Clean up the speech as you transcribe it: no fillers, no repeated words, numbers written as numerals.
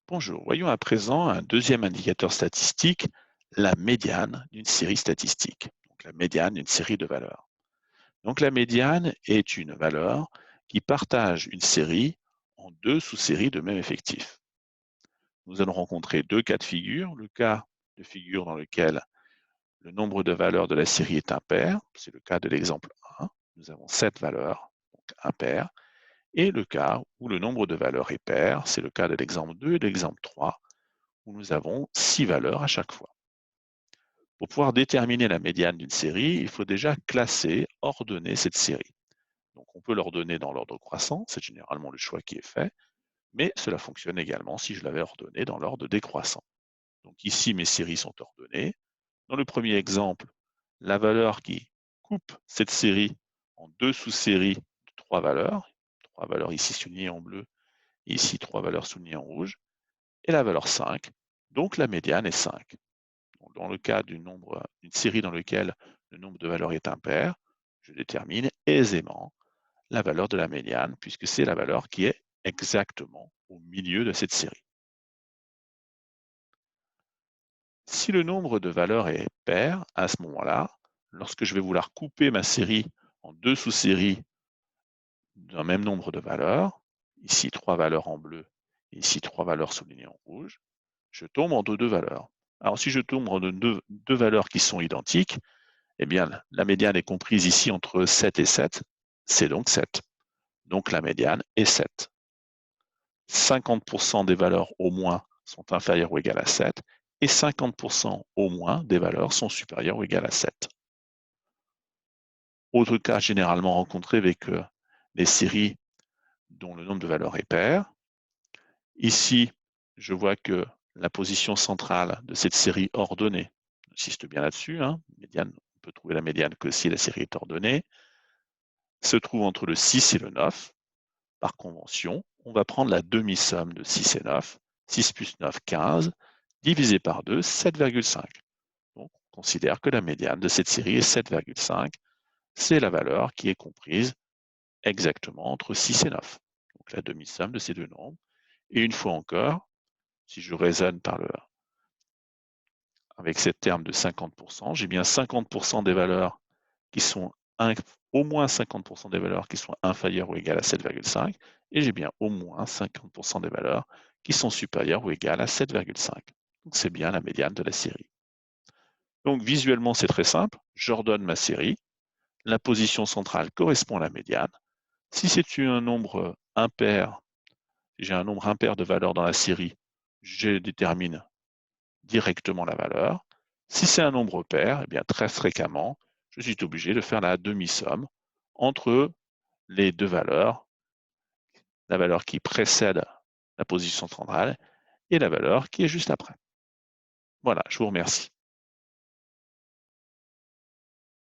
Bonjour, voyons à présent un deuxième indicateur statistique, la médiane d'une série statistique. Donc la médiane d'une série de valeurs. Donc la médiane est une valeur qui partage une série en deux sous-séries de même effectif. Nous allons rencontrer deux cas de figure. Le cas de figure dans lequel le nombre de valeurs de la série est impair, c'est le cas de l'exemple 1. Nous avons 7 valeurs, donc impair. Et le cas où le nombre de valeurs est pair, c'est le cas de l'exemple 2 et de l'exemple 3, où nous avons 6 valeurs à chaque fois. Pour pouvoir déterminer la médiane d'une série, il faut déjà classer, ordonner cette série. Donc on peut l'ordonner dans l'ordre croissant, c'est généralement le choix qui est fait, mais cela fonctionne également si je l'avais ordonné dans l'ordre décroissant. Donc ici, mes séries sont ordonnées. Dans le premier exemple, la valeur qui coupe cette série en deux sous-séries de trois valeurs ici soulignées en bleu, et ici trois valeurs soulignées en rouge, et la valeur 5, donc la médiane est 5. Dans le cas d'une série dans laquelle le nombre de valeurs est impair, je détermine aisément la valeur de la médiane, puisque c'est la valeur qui est exactement au milieu de cette série. Si le nombre de valeurs est pair, à ce moment-là, lorsque je vais vouloir couper ma série en deux sous-séries d'un même nombre de valeurs, ici 3 valeurs en bleu, et ici 3 valeurs soulignées en rouge, je tombe entre deux valeurs. Alors si je tombe entre deux valeurs qui sont identiques, eh bien, la médiane est comprise ici entre 7 et 7, c'est donc 7. Donc la médiane est 7. 50% des valeurs au moins sont inférieures ou égales à 7 et 50% au moins des valeurs sont supérieures ou égales à 7. Autre cas généralement rencontré avec les séries dont le nombre de valeurs est pair. Ici, je vois que la position centrale de cette série ordonnée, j'insiste bien là-dessus, on peut trouver la médiane que si la série est ordonnée, se trouve entre le 6 et le 9. Par convention, on va prendre la demi-somme de 6 et 9. 6 plus 9, 15, divisé par 2, 7,5. Donc, on considère que la médiane de cette série est 7,5. C'est la valeur qui est comprise exactement entre 6 et 9. Donc, la demi-somme de ces deux nombres. Et une fois encore, si je raisonne avec ce terme de 50%, j'ai bien 50% des valeurs qui sont au moins 50% des valeurs qui sont inférieures ou égales à 7,5 et j'ai bien au moins 50% des valeurs qui sont supérieures ou égales à 7,5. Donc c'est bien la médiane de la série. Donc visuellement c'est très simple, j'ordonne ma série, la position centrale correspond à la médiane. Si c'est un nombre impair, si j'ai un nombre impair de valeurs dans la série, je détermine directement la valeur. Si c'est un nombre pair, eh bien très fréquemment, je suis obligé de faire la demi-somme entre les deux valeurs, la valeur qui précède la position centrale et la valeur qui est juste après. Voilà, je vous remercie.